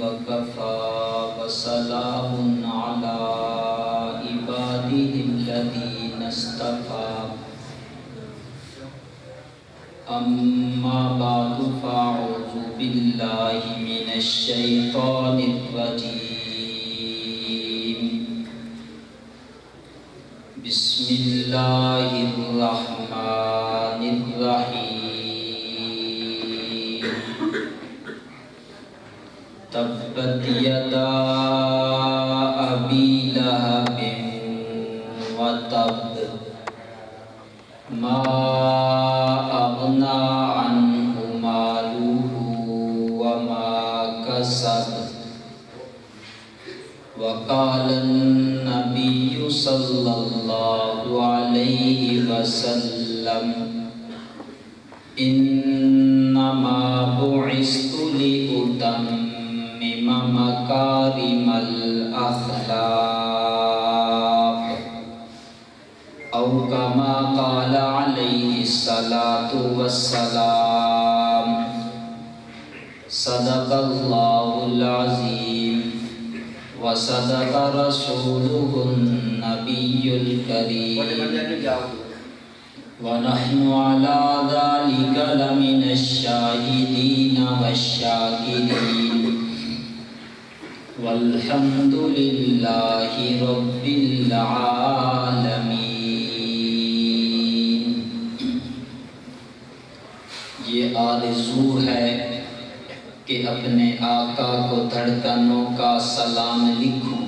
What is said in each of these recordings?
وكفى وسلام على عباده الذين اصطفى أما بعد فأعوذ بالله من الشيطان الرجيم بسم الله الرحمن الرحيم تبت يدا أبي لهب وتب ما أغنى عنه ماله وما كسب وقال النبي صلى الله عليه وسلم إنما بعثت لأتمم مكارم الأخلاق أو كما قال عليه الصلاة والسلام صدق الله العظيم وصدق رسوله النبي الكريم ونحن على ذلك لمن الشاهدين والشاكرين والحمد لله رب العالمين. یہ آرزو ہے کہ اپنے آقا کو دھڑکنوں کا سلام لکھوں.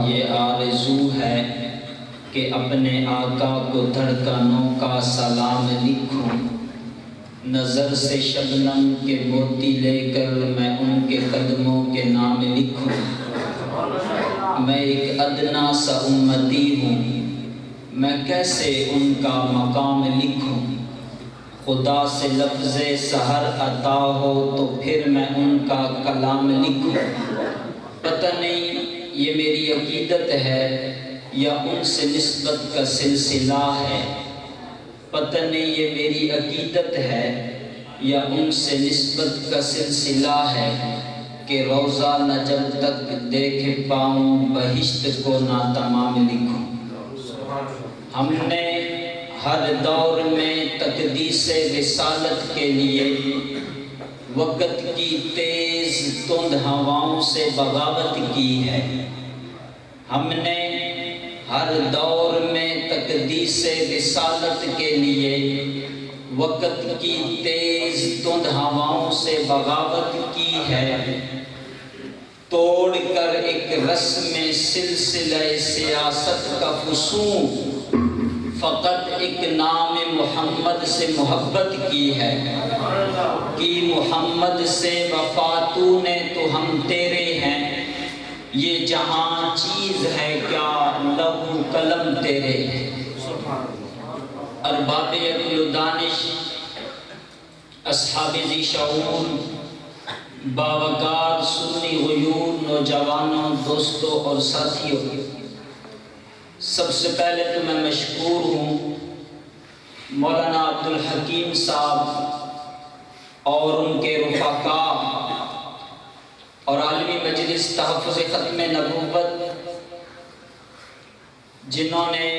یہ آرزو ہے کہ اپنے آقا کو دھڑکنوں کا سلام لکھوں. نظر سے شبنم کے موتی لے کر میں ان کے قدموں کے نام لکھوں. میں ایک ادنا سا امتی ہوں، میں کیسے ان کا مقام لکھوں. خدا سے لفظ سحر عطا ہو تو پھر میں ان کا کلام لکھوں. پتہ نہیں یہ میری عقیدت ہے یا ان سے نسبت کا سلسلہ ہے. پتہ نہیں یہ میری عقیدت ہے یا ان سے نسبت کا سلسلہ ہے کہ روزہ نہ جب تک دیکھ پاؤں بہشت کو نہ تمام لکھوں. ہم نے ہر دور میں تقدیس رسالت کے لیے وقت کی تیز تند ہواؤں سے بغاوت کی ہے. ہم نے ہر دور میں تقدیس رسالت کے لیے وقت کی تیز تند ہواؤں سے بغاوت کی ہے. توڑ کر ایک رسم سلسلہ سیاست کا فسوں فقط ایک نام محمد سے محبت کی ہے. کی محمد سے وفا تو نے تو ہم تیرے ہیں. یہ جہاں چیز ہے کیا لوح قلم تیرے ہیں. ارباب عقل و دانش، اصحاب ذی شعور، باوقار سنی غیور نوجوانوں، دوستوں اور ساتھیوں، سب سے پہلے تو میں مشکور ہوں مولانا عبدالحکیم صاحب اور ان کے رفقاء اور عالمی مجلس تحفظ ختم نبوت جنہوں نے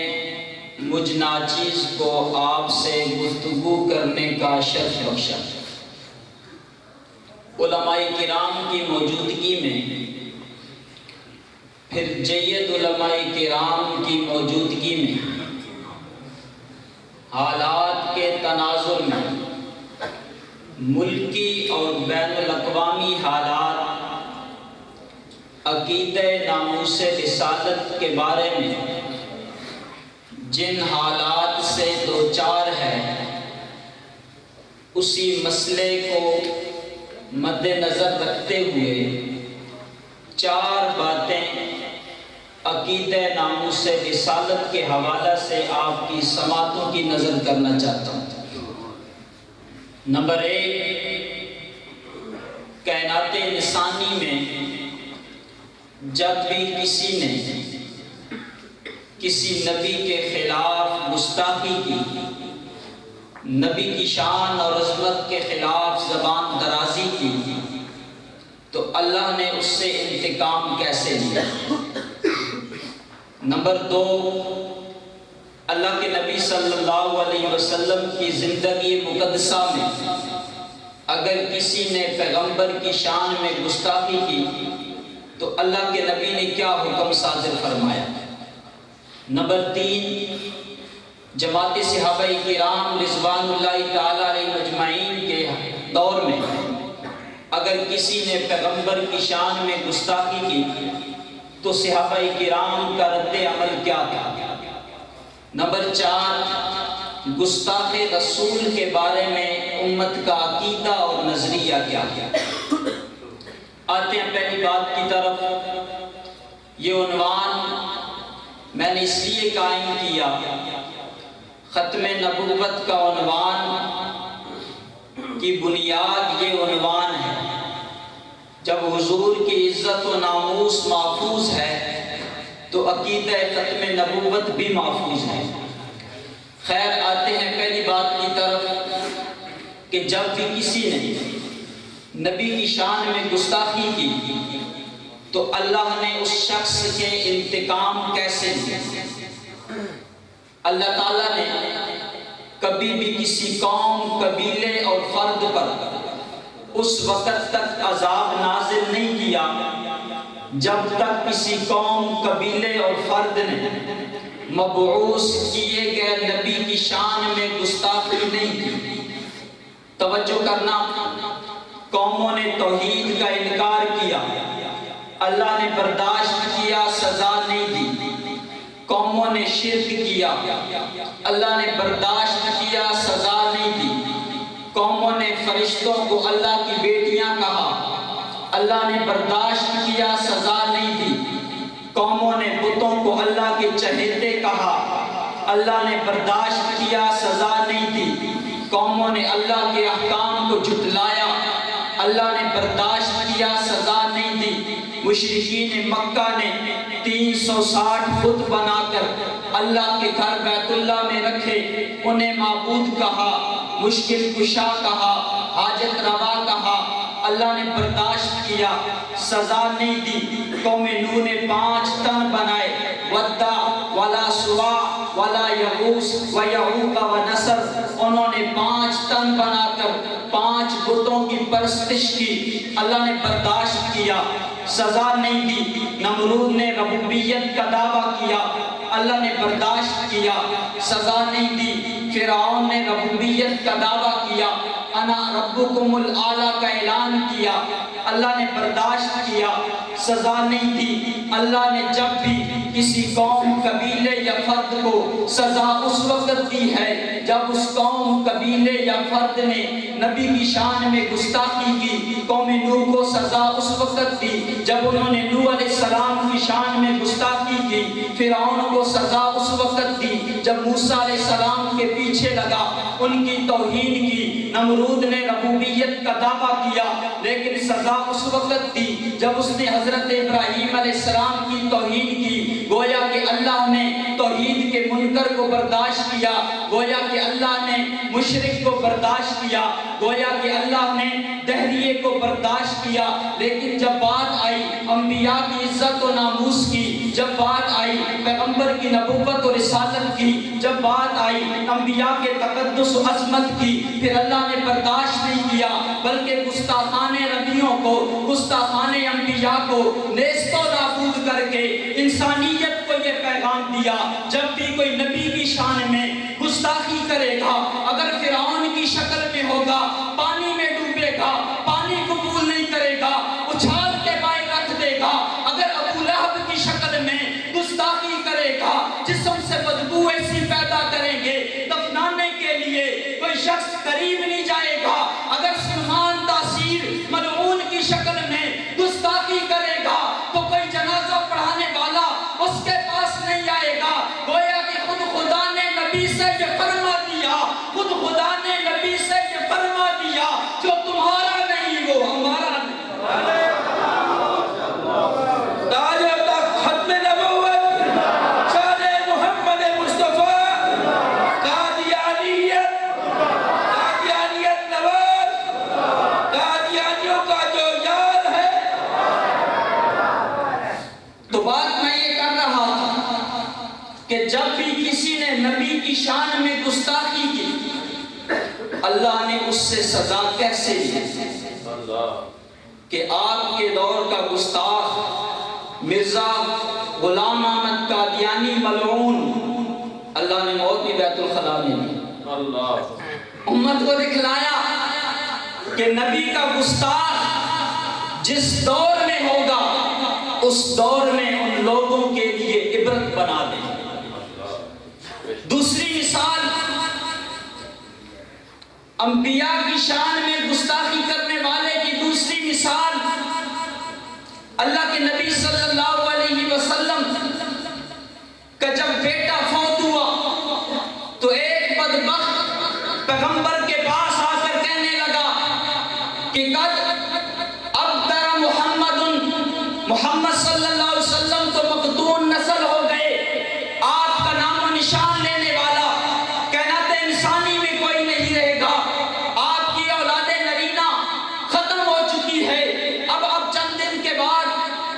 مجھ ناچیز کو آپ سے گفتگو کرنے کا شرف بخشا. علماء کرام کی موجودگی میں، پھر جید علماء کرام کی موجودگی میں، حالات کے تناظر میں، ملکی اور بین الاقوامی حالات، عقیدہ ناموس رسالت کے بارے میں جن حالات سے دوچار ہے، اسی مسئلے کو مد نظر رکھتے ہوئے 4 باتیں عقیدہ ناموس رسالت کے حوالہ سے آپ کی سماعتوں کی نظر کرنا چاہتا ہوں. نمبر 1، کائنات انسانی میں جب بھی کسی نے کسی نبی کے خلاف گستاخی کی، نبی کی شان اور عظمت کے خلاف زبان درازی کی، تو اللہ نے اس سے انتقام کیسے لیا؟ نمبر 2، اللہ کے نبی صلی اللہ علیہ وسلم کی زندگی مقدسہ میں اگر کسی نے پیغمبر کی شان میں گستاخی کی تو اللہ کے نبی نے کیا حکم صادر فرمایا؟ نمبر 3، جماعت صحابہ کرام رضوان اللہ تعالی علیہ مجمعین کے دور میں اگر کسی نے پیغمبر کی شان میں گستاخی کی تو صحابہ کرام کا رد عمل کیا تھا؟ نمبر 4، گستاخ رسول کے بارے میں امت کا عقیدہ اور نظریہ کیا ہے؟ آتے ہیں پہلی بات کی طرف۔ یہ عنوان میں نے اس لیے قائم کیا، ختم نبوت کا عنوان کی بنیاد یہ عنوان ہے۔ جب حضور کی عزت و ناموس محفوظ ہے تو عقیدہ ختم نبوت بھی محفوظ ہے۔ خیر، آتے ہیں پہلی بات کی طرف کہ جب بھی کسی نے نبی کی شان میں گستاخی کی تو اللہ نے اس شخص کے انتقام کیسے لیا؟ اللہ تعالیٰ نے کبھی بھی کسی قوم، قبیلے اور فرد پر اس وقت تک عذاب نازل نہیں کیا جب تک کسی قوم، قبیلے اور فرد نے مبعوث کیے گئے نبی کی شان میں گستاخی نہیں کی۔ توجہ کرنا، قوموں نے توحید کا انکار کیا، اللہ نے برداشت کیا، سزا نہیں دی۔ قوموں نے شرک کیا، اللہ نے برداشت کیا، سزا نہیں دی۔ قوموں نے فرشتوں کو اللہ کی بیٹیاں کہا، اللہ نے برداشت کیا، سزا نہیں دی۔ قوموں نے بتوں کو اللہ کے چہیتے کہا، اللہ نے برداشت کیا، سزا نہیں دی۔ قوموں نے اللہ کے احکام کو جھٹلایا، اللہ نے برداشت کیا، سزا نہیں دی۔ مشرکین مکہ نے 360 بت بنا کر اللہ کے گھر بیت اللہ میں رکھے، انہیں معبود کہا، مشکل کشا کہا، حاجت روا کہا، اللہ نے برداشت کیا، سزا نہیں دی۔ قوم نوح نے 5 تن بنائے، ودّا ولا سوا ولا یغوث و یعوق و نصر، انہوں نے 5 تن بنا کر 5 بتوں کی پرستش کی، اللہ نے برداشت کیا، سزا نہیں دی۔ نمرود نے ربوبیت کا دعویٰ کیا، اللہ نے برداشت کیا، سزا نہیں دی۔ فرعون نے ربوبیت کا دعویٰ کیا، انا ربکم الاعلیٰ کا اعلان کیا، اللہ نے برداشت کیا، سزا نہیں دی۔ اللہ نے جب بھی کسی قوم، قبیلے یا فرد کو سزا اس وقت دی ہے جب اس قوم، قبیلے یا فرد نے نبی کی شان میں گستاخی کی۔ قوم نوح کو سزا اس وقت دی جب انہوں نے نوح علیہ السلام کی شان میں گستاخی کی۔ فرعون کو سزا اس وقت دی جب موسیٰ علیہ السلام کے پیچھے لگا، ان کی توہین کی۔ نمرود نے ربوبیت کا دعویٰ کیا لیکن سزا اس وقت دی جب اس نے حضرت ابراہیم علیہ السلام کی توہین کی۔ گویا کہ اللہ نے توحید کے منکر کو برداشت کیا، گویا کہ اللہ نے مشرک کو برداشت کیا، گویا کہ اللہ نے دہریے کو برداشت کیا۔ لیکن جب بات آئی انبیاء کی عزت و ناموس کی، جب بات آئی پیغمبر کی نبوت و رسالت کی، جب بات آئی انبیاء کے تقدس و عظمت کی، پھر اللہ نے برداشت نہیں کیا بلکہ گستاخان نبیوں کو، گستاخان انبیاء کو نیست و نابود کر کے انسانیت کو یہ پیغام دیا، جب بھی کوئی نبی کی شان میں گستاخی کرے گا، اگر فرعون کی شکل میں ہوگا، پانی میں ڈوبے گا، پانی قبول نہیں کرے گا، اچھال کے بائیں رکھ دے گا۔ اگر ابو لہب کی شکل میں گستاخی کرے گا، جسم سے بدبو ایسی پیدا کریں گے، دفنانے کے لیے کوئی شخص قریب نہیں جائے گا۔ اگر سلمان تاثیر ملعون کی شکل میں گستاخی کرے گا تو کوئی جنازہ پڑھانے والا اس کے پاس نہیں آئے گا۔ گویا کہ خود خدا نے نبی سے یہ فرما دیا، خود خدا نے نبی سے یہ فرما دیا کہ جب بھی کسی نے نبی کی شان میں گستاخی کی اللہ نے اس سے سزا کیسے دی کہ آپ کے دور کا گستاخ مرزا غلام احمد قادیانی ملعون اللہ نے موت بھی بیت الخلا میں دی۔ امت کو دکھلایا کہ نبی کا گستاخ جس دور میں ہوگا اس دور میں ان لوگوں کے لیے عبرت بنا دے۔ دوسری مثال انبیاء کی شان میں گستاخی کرنے والے کی دوسری مثال اللہ کے نبی صلی اللہ علیہ وسلم کا جب بیٹا فوت ہوا تو ایک بدبخت پیغمبر کے پاس آ کر کہنے لگا کہ قد ابتر محمد صلی اللہ علیہ وسلم تو مقتون نسل ہو گئے، آپ کا نام و نشان لینے والا کائنات انسانی میں کوئی نہیں رہے گا، آپ کی اولاد نرینہ ختم ہو چکی ہے، اب چند دن کے بعد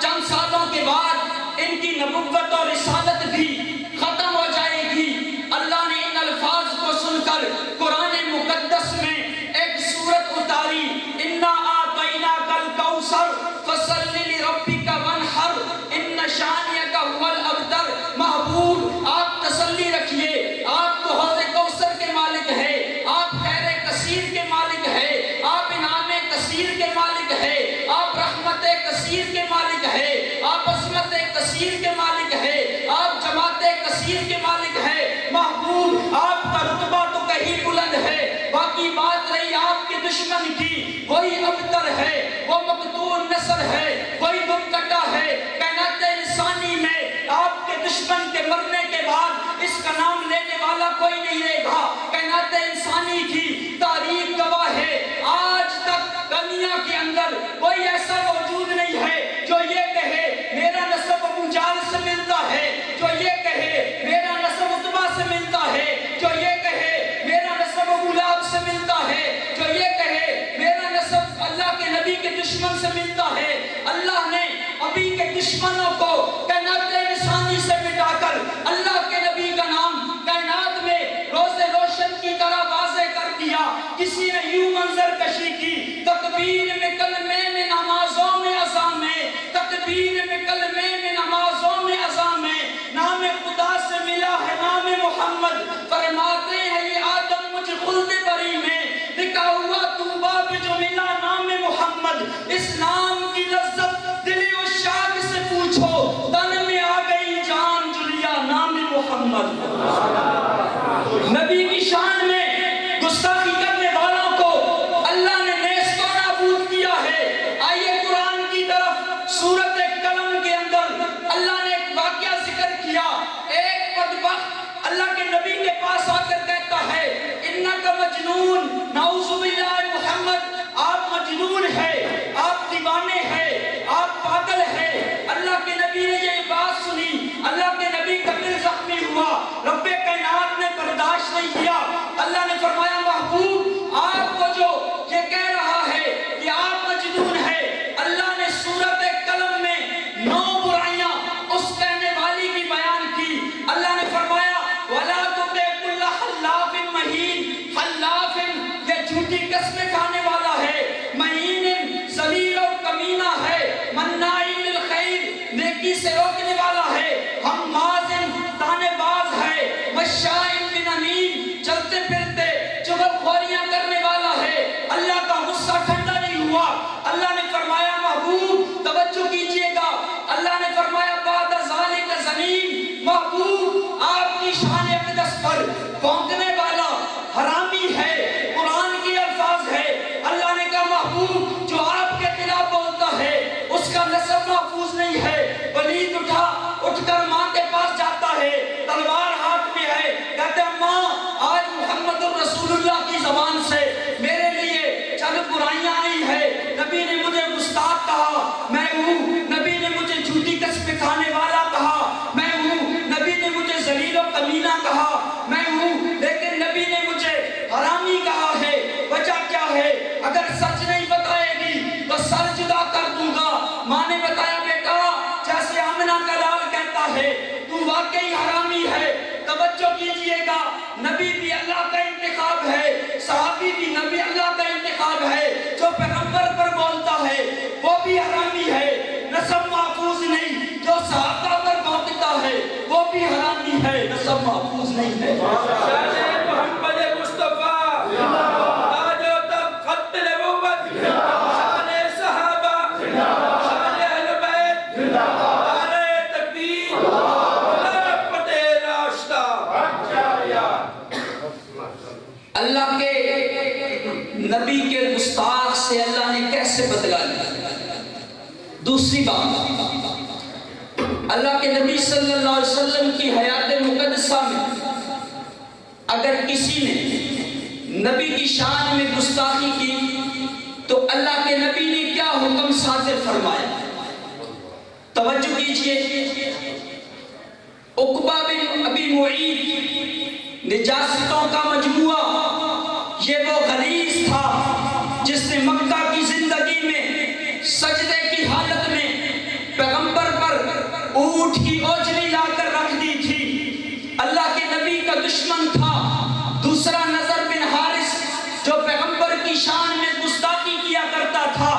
چند سالوں کے بعد ان کی نبوت اور رسالت بھی ختم ہو جائے گی۔ اللہ نے ان الفاظ کو سن کر قرآن مقدس میں ایک سورت اتاری، اِنَّا أَعْطَيْنَاكَ الْكَوْثَرَ فَصَلِّ لِرَبِّكَ وَانْحَرْ إِنَّ شَانِئَكَ هُوَ الْأَبْتَرُ۔ محبوب آپ تسلی رکھیے، آپ تو حوض کوثر کے مالک ہے، آپ خیر کثیر کے مالک ہے، آپ انعام کثیر کے مالک ہے، آپ رحمت کثیر کے مالک ہے، آپ عظمت کثیر کے مالک ہے، آپ جماعت کثیر کے مالک ہے۔ محبوب آپ کا رتبہ تو کہیں بلند ہے، باقی بات رہی آپ کے دشمن کی، وہی ابتر ہے، وہ مقتول نسل ہے، وہی دم کٹا ہے۔ کائنات انسانی میں آپ کے دشمن کے مرنے کے بعد اس کا نام لینے والا کوئی نہیں رہے گا۔ کائنات انسانی کی تاریخ گواہ ہے، آج تک دنیا کے اندر کوئی ایسا موجود نہیں ہے جو یہ کہے میرا نسب ابو جہل سے ملتا ہے، جو یہ کہے میرا نسب عتبہ سے ملتا ہے، جو یہ کہے میرا نسب ابو لہب سے ملتا ہے، جو یہ کہے میرا نسب اللہ کے نبی کے دشمن سے ملتا ہے۔ اللہ نے ابھی کے دشمنوں کو کائنات انسانی سے مٹا کر اللہ کے نبی کا نام کائنات میں روز روشن کی طرح واضح کر دیا۔ کسی نے یوں منظر کشی کی، تکبیر میں کلمے میں نمازوں میں اذان میں، تکبیر میں کلمے میں نمازوں میں اذان میں، نام خدا سے ملا ہے نام محمد، فرماتے ہیں یہ آدم مجھ خلد بری میں، لکھا ہوا طوبہ پہ جو ملا نام محمد، اس نام کی لذت دل عشاق سے پوچھو، تن میں آ گئی جان جو لیا نام محمد۔ نبی کی شان میں گستاخی کرنے والوں کو اللہ نے نیست و نابود کیا ہے۔ آئیے قرآن کی طرف، سورت قلم کے اندر اللہ نے ایک واقعہ ذکر کیا۔ ایک بدبخت اللہ کے نبی کے پاس آ کر کہتا ہے اِنَّكَ مجنون، نعوذ باللہ محمد آپ مجنون ہے، آپ دیوانے ہیں، آپ پاگل ہیں۔ اللہ کے نبی نے یہ بات سنی، اللہ کے نبی کا دل زخمی ہوا، رب کائنات نے برداشت نہیں کیا۔ اللہ نے فرمایا محبوب آپ کو جو یہ کہہ رہا ہے کہ آپ مجنون ہیں، اللہ نے سورت قلم میں 9 برائیاں اس کہنے والی کی بیان کی۔ اللہ نے فرمایا وَلَا تُطِعْ كُلَّ حَلَّافٍ مَّهِينٍ، حلاف یہ جھوٹی قسمیں کھانے والا ہے، مہین ذلیل اور کمینہ ہے، مناع للخیر نیکی سے روکنے والا ہے، ہماز طعنہ باز ہے، مشاء بنمیم چلتے پھرتے چغل خوریاں کرنے والا ہے۔ اللہ کا غصہ ٹھنڈا نہیں ہوا۔ اللہ نے فرمایا محبوب توجہ کیجئے گا، اللہ نے فرمایا بعد ذالک زنیم، محبوب آپ کی شان اقدس پر بھونکنے والا حرامی ہے، قرآن کی الفاظ ہے۔ اللہ نے کہا محبوب جو آپ کے خلاف بولتا ہے اس کا نسب محفوظ نہیں ہے۔ ولید اٹھ کر ماں کے پاس جاتا ہے، تلوار ہاتھ میں ہے، کہتے ہیں ماں آج محمد الرسول اللہ کی زبان سے میرے لیے چند برائیاں آئی ہے، نبی نے مجھے گستاخ کہا میں ہوں، نبی نے مجھے جھوٹی قسمیں کھانے والا کہا میں ہوں، نبی نے مجھے ذلیل و کمینہ کہا میں ہوں، لیکن نبی نے مجھے حرامی کہا ہے۔ وجہ کیا ہے؟ اگر سچ نہیں بتائے گی تو سر جدا کر دوں گا۔ ماں نے بتایا بیٹا جیسے آمنہ کا لال کہتا ہے تو واقعی حرامی ہے، توجہ کیجئے گا، نبی بھی اللہ کا انتخاب ہے، صحابی بھی نبی اللہ کا انتخاب ہے۔ جو پیغمبر پر بولتا ہے وہ بھی حرامی ہے، نسب محفوظ نہیں۔ جو صحابہ پر بولتا ہے وہ بھی حرامی ہے، نسب محفوظ نہیں ہے۔ شان محمد مصطفیٰ تاج و تخت خط نبوت، شان صحابہ، شان اہل بیت، نعرہ تکبیر، خلافت راشدہ۔ اللہ کے نبی کے گستاخ سے اللہ نے کیسے بدلا لیا؟ دوسری بات، اللہ کے نبی صلی اللہ علیہ وسلم کی حیات مقدسہ میں اگر کسی نے نبی کی شان میں گستاخی کی تو اللہ کے نبی نے کیا حکم صادر فرمایا؟ توجہ کیجئے، عقبہ بن ابی معیط نجاستوں کا مجموعہ، یہ وہ غلیظ تھا جس نے مکہ کی زندگی میں سجدے کی حالت میں پیغمبر پر اونٹ کی اوجلی لا کر رکھ دی تھی، اللہ کے نبی کا دشمن تھا۔ دوسرا نضر بن حارث جو پیغمبر کی شان میں گستاخی کیا کرتا تھا۔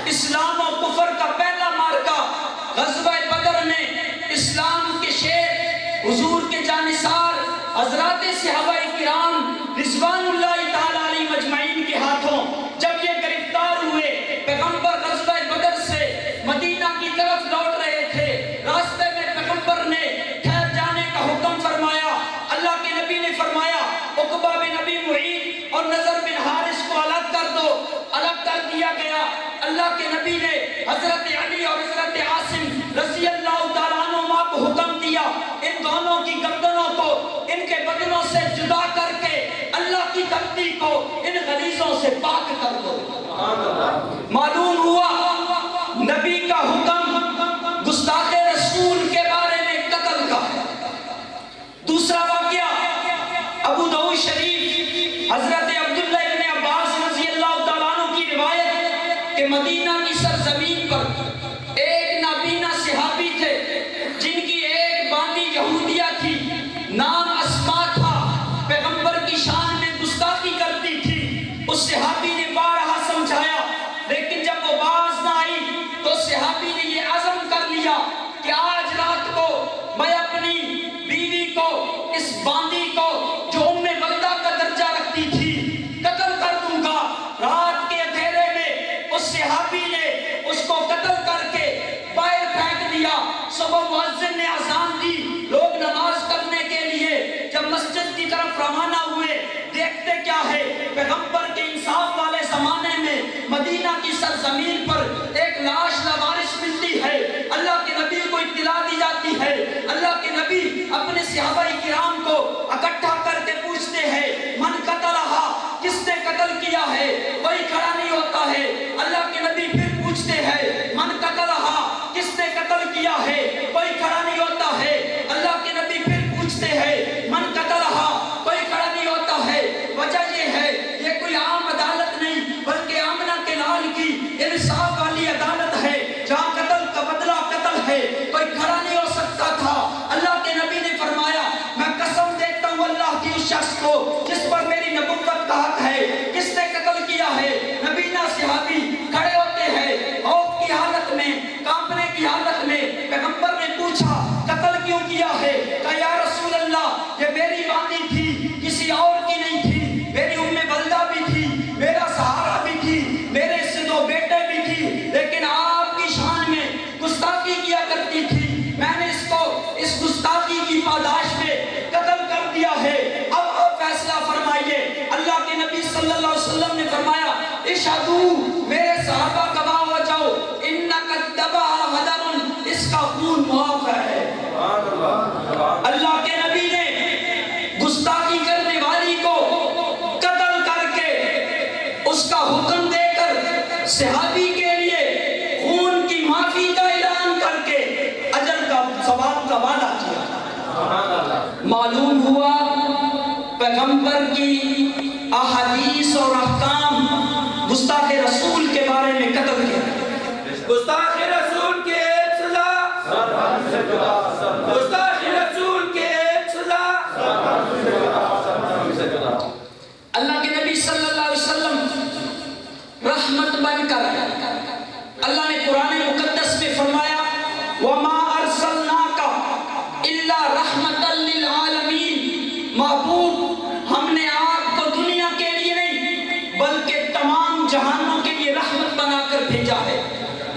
اسلام و کفر کا پہلا مارکہ غزوہ بدر میں اسلام کے شیر حضور کے جانثار حضرات صحابہ کرام رضوان اللہ تعالیٰ علیہ مجمعین کے ہاتھوں جب یہ گرفتار ہوئے، پیغمبر غزوہ بدر سے مدینہ کی طرف لوٹ رہے تھے، راستے میں پیغمبر نے ٹھہر جانے کا حکم فرمایا۔ اللہ کے نبی نے فرمایا عقبہ بن ابی معیط اور نضر بن حارث کو الگ کر دو، الگ کر دیا گیا۔ اللہ کے نبی نے حضرت علی اور حضرت عاصم رضی اللہ تعالیٰ عنہما کو حکم دیا ان دونوں کی گردنوں کو ان کے بدنوں سے جدا کر کے اللہ کی دھرتی کو ان غلیظوں سے پاک کر دو۔ معلوم ہوا نبی کا حکم گستاخ رسول کے بارے میں قتل کا ہے۔ دوسرا واقعہ ابو داؤد شریف حضرت عبداللہ ابن عباس رضی اللہ تعالیٰ عنہ کی روایت کہ مدینہ کی سرزمین پر ایک نابینا صحابی تھے جن کی ایک باندی یہودیہ تھی، نام اسما تھا، پیغمبر کی شان میں گستاخی کرتی تھی۔ اس صحابی نے بارہا سمجھایا لیکن جب وہ باز نہ آئی تو صحابی نے یہ عزم کر لیا کہ آج رات کو میں اپنی بیوی کو، اس باندی کو جو ام ولدہ کا درجہ رکھتی تھی، قتل کر دوں گا۔ رات کے اندھیرے میں اس صحابی نے اس کو قتل کر کے باہر پھینک دیا۔ صبح مؤذن نے اذان دی، لوگ نماز کرنے کے لیے جب مسجد کی طرف روانہ ہوئے، دیکھتے کیا ہے، پیغمبر کے انصاف والے زمانے میں مدینہ کی سرزمین پر ایک لاش لاوارث ملتی ہے۔ اللہ کے نبی کو اطلاع دی جاتی ہے، اللہ کے نبی اپنے صحابہ کرام کو اکٹھا کر کے پوچھتے ہیں من قتلہا، کس نے قتل کیا ہے؟ کوئی کھڑا نہیں ہوتا ہے۔ اللہ کے نبی پھر پوچھتے ہیں من قتلہا، کس نے قتل کیا ہے؟ کوئی کھڑا نہیں ہوتا ہے۔ اللہ کے نبی پھر پوچھتے ہیں من قتلہا، کوئی کھڑا نہیں ہوتا ہے۔ وجہ یہ ہے یہ کوئی عام عدالت نہیں بلکہ آمنہ کے لال کی انصاف والی عدالت ہے جہاں قتل کا بدلہ قتل ہے، کوئی کھڑا نہیں ہو سکتا تھا۔ اللہ کے نبی نے فرمایا میں قسم دیتا ہوں اللہ کی اس شخص کو جس پر میری نبوت کا حق ہے، کس نے قتل کیا ہے؟ نبینا صحابی کھڑے ہوتے ہیں خوف کی حالت میں، کانپنے کی حالت میں۔ پیغمبر نے پوچھا قتل کیوں کیا ہے؟ کہا یا رسول اللہ یہ میری باندی تھی، کسی اور کی نہیں تھی، میری ام ولدہ بھی تھی، میرا سہارا بھی تھی، میرے سے دو بیٹے بھی تھی، لیکن آپ کی شان میں گستاخی کیا کرتی تھی، میں نے اس کو اس گستاخی کی پاداش میں قتل کر دیا ہے۔ اب آپ فیصلہ فرمائیے۔ اللہ کے نبی صلی اللہ علیہ وسلم نے فرمایا اشہدو، میرے صحابہ گواہ ہو جاؤ، انک دمہ ہدر، اس کا خون معاف ہے۔ اللہ کے نبی نے گستاخی کرنے والی کو قتل کر کے اس کا حکم دے کر صحابی کے لیے خون کی معافی کا اعلان کر کے اجر کا ثواب کا وعدہ کیا۔ معلوم ہوا پیغمبر کی احادیث اور احکام گستاخ رسول کے بارے میں قتل کیا۔ گستاخ رسول کے ایک سزا، گستاخ رسول کے ایک سزا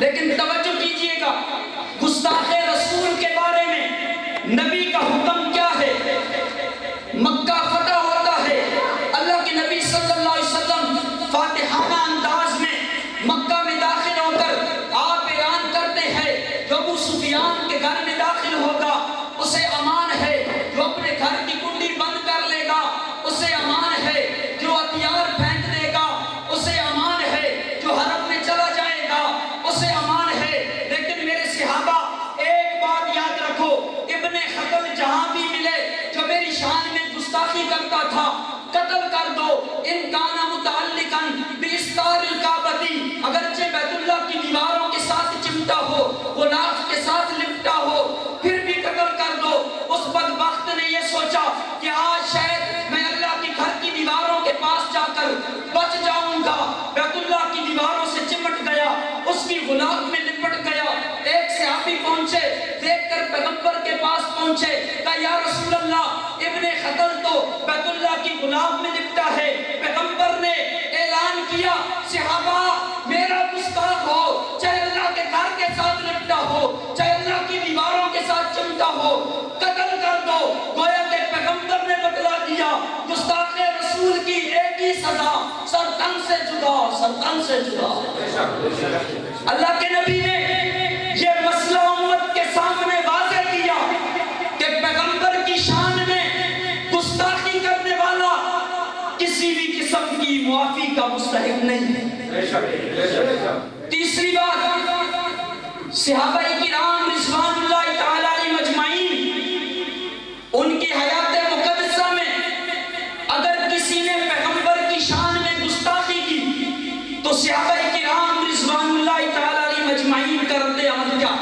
لیکن توجہ کیجئے گا، گستاخ رسول کے بارے میں نبی کا حکم کیا ہے؟ مکہ فتح ہوتا ہے، اللہ کے نبی صلی اللہ علیہ وسلم فاتحانہ انداز میں مکہ میں داخل ہو کر آپ اعلان کرتے ہیں جو ابو سفیان کے گھر میں داخل ہوگا اسے امان ہے، جو اپنے گھر کی کنڈی بند کر لے گا اسے امان ہے، جو ہتھیار پھینک دے گا اسے امان ہے، جو حرم میں چلا جائے گا اسے امان ہے۔ لیکن میرے صحابہ ایک بات یاد رکھو، ابن خطل جہاں بھی ملے جو میری شان میں گستاخی کرتا تھا قتل کر دو، ان کانا متعلقاً باستار الکعبتی، اگرچہ بیت اللہ کی دیواروں کے ساتھ چمٹا ہو، غلاف کے ساتھ لپٹا ہو، پھر بھی قتل کر دو۔ اس بدبخت نے یہ سوچا کہ آج شاید میں اللہ کے گھر کی دیواروں کے پاس جا کر بچ جاؤں گا، بیت اللہ کی دیواروں سے چمٹ گیا، اس کی غلاف میں لپٹ گیا۔ ایک صحابی پہنچے، دیکھ کر پیغمبر کے پاس پہنچے، کہا یا رسول اللہ ابن خطل تو بیت اللہ کی غلاف میں لپٹا ہے۔ پیغمبر نے اعلان کیا صحابہ میرا گستاخ ہو، چاہے اللہ کے گھر کے ساتھ لپٹا ہو، چاہے اللہ کی دیواروں کے ساتھ چمٹا ہو، قتل کر دو۔ گویا کہ پیغمبر نے بتلا دیا گستاخ رسول کی ایک ہی سزا، سر تن سے جدا، سر تن سے جدا۔ اللہ کے نبی نے یہ مسئلہ امت کے سامنے واضح کیا کہ پیغمبر کی شان میں گستاخی کرنے والا کسی بھی قسم کی معافی کا مستحق نہیں ہے۔ تیسری بات، صحابہ کرام رضوان اللہ تعالی علیہم اجمعین، ان کی حیات مقدسہ میں اگر کسی نے پیغمبر کی شان میں گستاخی کی تو صحابہ کرام رضوان اللہ تعالی علیہم اجمعین کا رد عمل کیا؟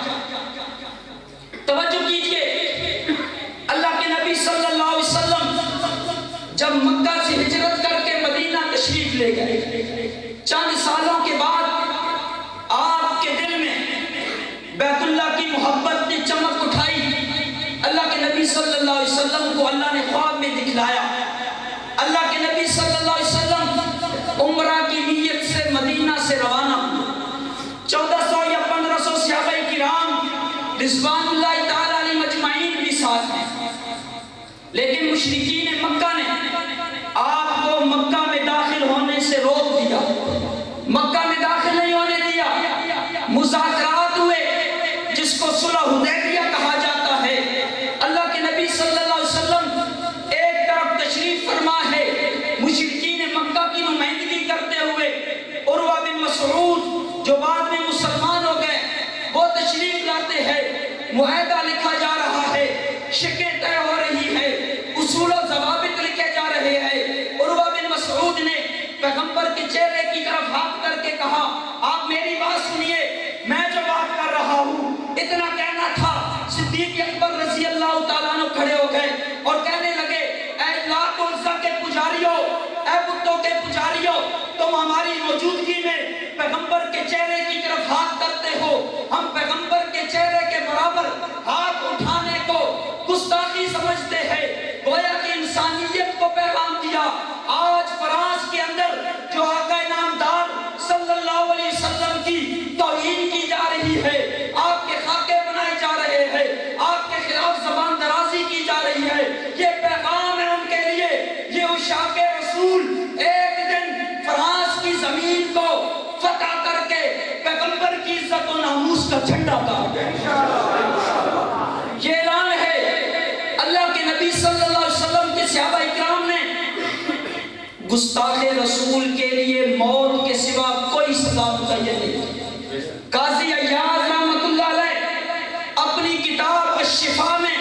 توجہ کیجئے، اللہ کے نبی صلی اللہ علیہ وسلم جب مکہ سے ہجرت کر کے مدینہ تشریف لے گئے، چند سالوں کے بعد آپ کے دل میں بیت اللہ کی محبت نے چمک اٹھائی۔ اللہ کے نبی صلی اللہ علیہ وسلم کو اللہ نے خواب میں دکھلایا۔ اللہ کے نبی صلی اللہ علیہ وسلم عمرہ کی نیت سے مدینہ سے روانہ ہوئے۔ 1400 یا 1500 صحابہ کرام رضوان اللہ تعالی علیہم اجمعین بھی ساتھ ہیں، لیکن مشرکین مکہ نے آپ کو مکہ میں داخل ہونے سے روک دیا، مکہ میں داخل نہیں ہونے دیا۔ مذاکرات ہوئے جس کو صلح حدیبیہ کہا جاتا ہے۔ اللہ کے نبی صلی اللہ علیہ وسلم ایک طرف تشریف فرما ہے، مشرکین مکہ کی نمائندگی کرتے ہوئے عروہ بن مسعود جو بعد میں مسلمان ہو گئے وہ تشریف لاتے ہیں، معاہدہ لکھا جا رہا ہے، شکیں طے ہو رہی ہے، اصول و ضوابط لکھے جا رہے ہیں۔ عروہ بن مسعود نے پیغمبر کے چہرے کی طرف ہاتھ کر کے کہا آپ میری بات سنیے، میں جو بات کر رہا ہوں اتنا کہنا تھا۔ صدیق اکبر رضی اللہ تعالیٰ عنہ کھڑے ہو گئے اور کہنے لگے اے لات و عزا کے پجاریوں، اے بتوں کے پجاریوں، تم ہماری موجودگی میں پیغمبر کے چہرے کی طرف ہاتھ کرتے ہو، ہم پیغمبر کے چہرے کے برابر ہاتھ اٹھانے کو گستاخی سمجھتے ہیں۔ گویا کہ انسانیت کو پیغام دیا۔ آج فرانس کے اندر جو آقا نامدار صلی اللہ علیہ وسلم کی توہین کی جا رہی ہے، آپ کے خاکے بنائے جا رہے ہیں، آپ کے خلاف زبان درازی کی جا رہی ہے، یہ پیغام ہے ان کے لیے۔ یہ عشاق رسول ایک دن فرانس کی زمین کو فتح کر کے پیغمبر کی عزت و ناموس کا جھنڈا گاڑ گئے۔ یہ اعلان ہے اللہ کے نبی صلی اللہ علیہ وسلم کے صحابہ اکرام نے گستاخ رسول کے لیے موت کے سوا کوئی سزا متعین نہیں۔ قاضی عیاض رحمۃ اللہ علیہ اپنی کتاب الشفا میں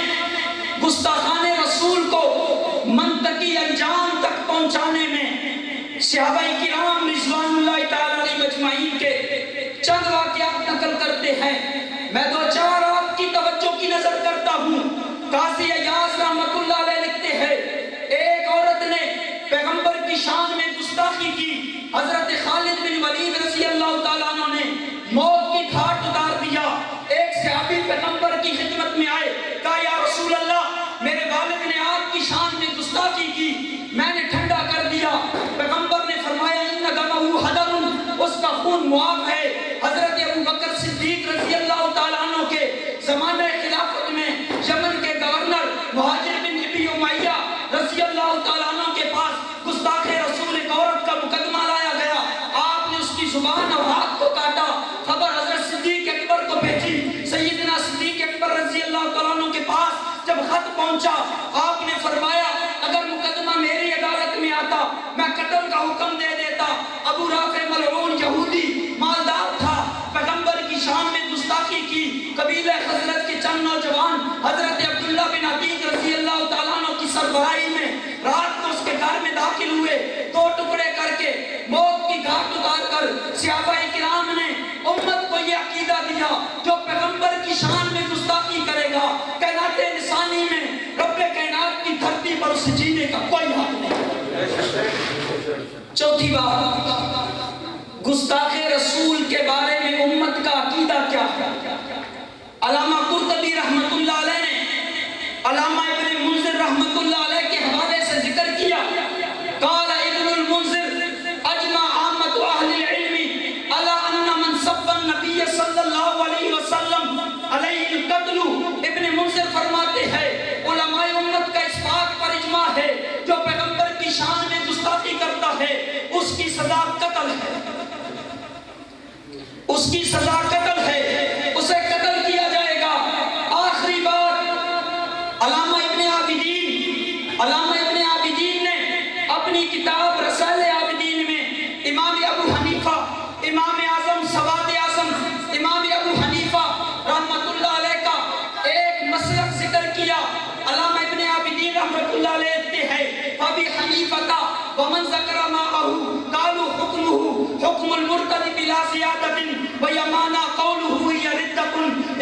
گستاخان رسول کو منطقی انجام تک پہنچانے میں صحابہ کرام رضوان اللہ تعالی علیہم اجمعین کے چند واقعات نقل کرتے ہیں۔ میں دو چار آپ کی توجہ کی نظر کرتا ہوں۔ قاضی عیاض رحمۃ اللہ علیہ لکھتے ہیں ایک عورت نے پیغمبر کی شان میں گستاخی کی، حضرت خالد بن ولید رضی اللہ تعالیٰ عنہ نے موت کی گھاٹ اتار دیا۔ ایک صحابی پیغمبر کی خدمت میں آئے، کہا یا رسول اللہ میرے والد نے آپ کی شان میں گستاخی کی، میں نے ٹھنڈا کر دیا۔ پیغمبر نے فرمایا ان دمہ حدر، اس کا خون معاف ہے۔ حضرت ابو بکر صدیق پہنچا، آپ نے فرمایا اگر مقدمہ میری عدالت میں آتا میں قتل کا حکم دے دیتا۔ ابو رافع ملعون یہودی مالدار تھا، پیغمبر کی شان میں گستاخی کی۔ قبیلہ خزرج کے چند نوجوان حضرت عبداللہ بن عتیق رضی اللہ تعالیٰ عنہ کی سربراہی میں رات کو اس کے گھر میں داخل ہوئے، دو ٹکڑے کر کے موت کی گھاٹ اتار کر صحابہ کرام نے امت کو یہ عقیدہ دیا جو پیغمبر کی شان میں گستاخی کرے گا کائنات انسانی میں رب کائنات کی دھرتی پر اسے جینے کا کوئی حق نہیں۔ چوتھی بات، گستاخ رسول کے بارے میں امت کا عقیدہ کیا ہے؟ علامہ قرطبی رحمت اللہ علیہ نے علامہ ابن منذر رحمت اللہ علیہ کے حوالے سے ذکر کیا، قال ابن المنذر اجمع عامت اہل العلم علی ان من سب النبی صلی اللہ علیہ وسلم علیہ القتل۔ ابن منذر فرماتے ہیں علماء امت کا اس بات پر اجماع ہے جو پیغمبر کی شان میں گستاخی کرتا ہے اس کی سزا قتل ہے، اس کی سزا قتل ہے، اسے قتل کیا جائے گا۔ آخری بات، علامہ ابن عابدین نے اپنی کتاب رسائل عابدین میں امام ابو حنیفہ، امام اعظم سواد اعظم امام ابو حنیفہ رحمت اللہ علیہ کا ایک مسلک ذکر کیا۔ علامہ ابن عابدین رحمت اللہ علیہ کہتے ہیں ابی حنیفہ کا ومن ذکر معه قالوا حکمه حکم المرتد بلا زیادت ویمانا قوله یردت۔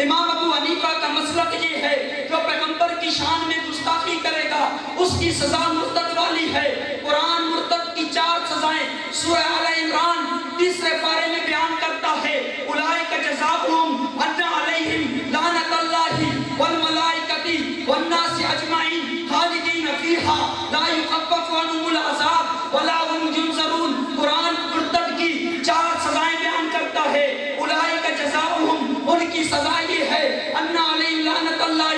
امام ابو حنیفہ کا مسلک یہ ہے جو پیغمبر کی شان میں گستاخی کرے گا اس کی سزا مرتد والی ہے۔ قرآن مرتد کی 4 سزائیں سورہ آل عمران 3 پارے میں بیان کرتا ہے، اولئک جزاؤہم ان علیہم لعنت اللہ والملائکۃ والناس اجمعین خالدین فیہا لا یخفف عنہم العذاب ولا هم ینظرون۔ قرآن مرتد کی 4 سزائیں بیان کرتا ہے، اولئک جزاؤہم ان کی سزا یہ ہے ان علیہم لعنت اللہ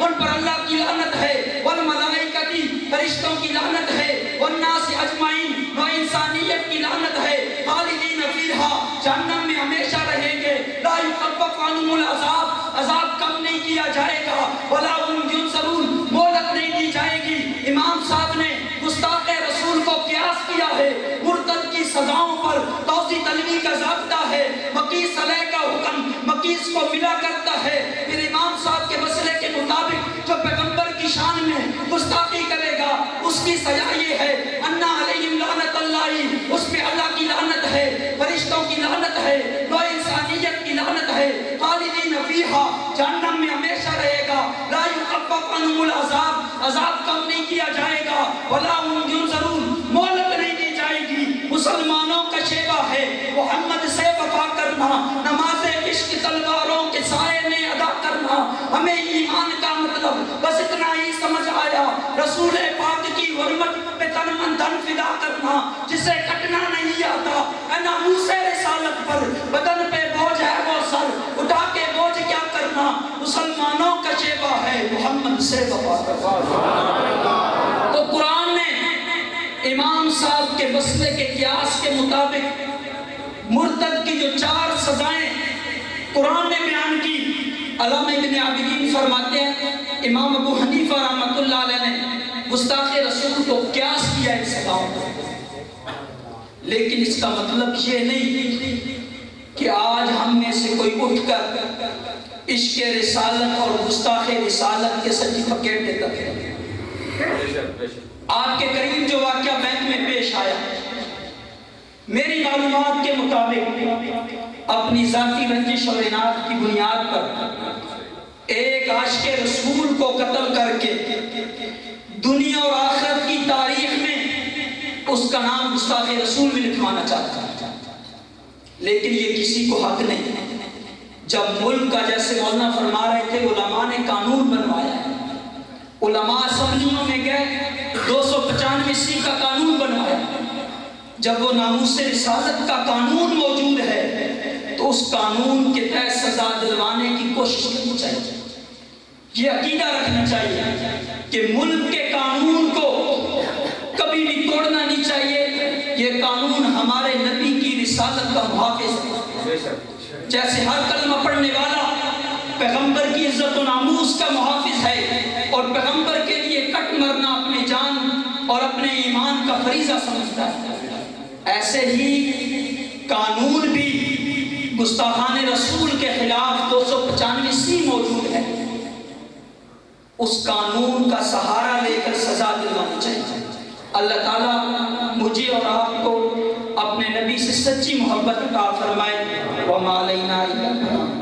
ان پر اللہ کی لعنت ہے، والملائکۃ فرشتوں کی لعنت ہے، والناس اجمعین و انسانیت کی لعنت ہے، خالدین فیہا جہنم میں ہمیشہ رہیں گے، لا یخفف عنہم العذاب عذاب کم نہیں کیا جائے گا، ولا هم ینظرون مہلت نہیں دی جائے گی۔ امام صاحب نے گستاخ رسول کو قیاس کیا ہے مرتد کی سزاؤں پر، توسیع طلبی کا ضابطہ ہے، مقیس علیہ کا حکم مقیس کو ملا کرتا ہے۔ پھر امام صاحب کے مسئلے کے مطابق جو پیغمبر کی شان میں گستاخی کرے گا اس کی سزا یہ ہے ان علیہم لعنت اللہ، اس پہ اللہ کی لعنت ہے، فرشتوں کی لعنت ہے، نوع انسانیت کی لعنت ہے، خالدین فیہا جہنم میں ہمیشہ رہے گا، لا یخفف عنہم العذاب عذاب کم نہیں کیا جائے گا، ولا هم ینظرون مہلت نہیں دی جائے گی۔ مسلمانوں کا شیوا ہے محمد سے وفا کرنا، نماز عشق تلواروں کے سائے میں ادا کرنا۔ ہمیں ایمان کا مطلب بس اتنا ہی سمجھ آیا، رسول پاک کی حرمت پہ تن من دھن فدا کرنا، جسے کٹنا نہیں آتا اے ناموس رسالت پر بدن پہ بوجھ ہے وہ سر اٹھا کے بوجھ کیا کرنا۔ مسلمانوں کا شیوا ہے محمد سے وفا کرنا۔ تو قرآن نے امام صاحب کے مسئلے کے قیاس کے مطابق مرتد کی جو 4 سزائیں قرآن نے بیان کی، علامہ ابن عابدین فرماتے ہیں امام ابو حنیفہ رحمت اللہ علیہ نے گستاخ رسول کو قیاس کیا ان سزاؤں پر، لیکن اس کا مطلب یہ نہیں کہ آج ہم میں سے کوئی اٹھ کر عشق رسالت اور گستاخ رسالت کے سرٹیفکیٹ دیتا ہے۔ آپ کے قریب جو واقعہ بینک میں پیش آیا، میری معلومات کے مطابق اپنی ذاتی رنجش اور اناد کی بنیاد پر ایک عاشق رسول کو قتل کر کے دنیا اور آخرت کی تاریخ میں اس کا نام گستاخ رسول بھی لکھوانا چاہتا ہے، لیکن یہ کسی کو حق نہیں۔ جب ملک کا جیسے مولانا فرما رہے تھے علماء نے قانون بنوایا ہے، علماء اسمبلیوں میں گئے 295 کا قانون بنوایا، جب وہ ناموس رسالت کا قانون موجود ہے تو اس قانون کے تحت سزا دلوانے کی کوشش کرنی چاہیے۔ یہ عقیدہ رکھنا چاہیے کہ ملک کے قانون کو کبھی بھی توڑنا نہیں چاہیے، یہ قانون ہمارے نبی کی رسالت کا محافظ ہے۔ جیسے ہر کلمہ پڑھنے والا پیغمبر کی عزت و ناموس کا محافظ ہے اور پیغمبر ایسے ہی قانون بھی گستاخان رسول کے خلاف 295 موجود ہے، اس قانون کا سہارا لے کر سزا دلوانی چاہیے۔ اللہ تعالیٰ مجھے اور آپ کو اپنے نبی سے سچی محبت عطا فرمائے۔ وَمَا عَلَيْنَا إِلَّا الْبَلَاغُ۔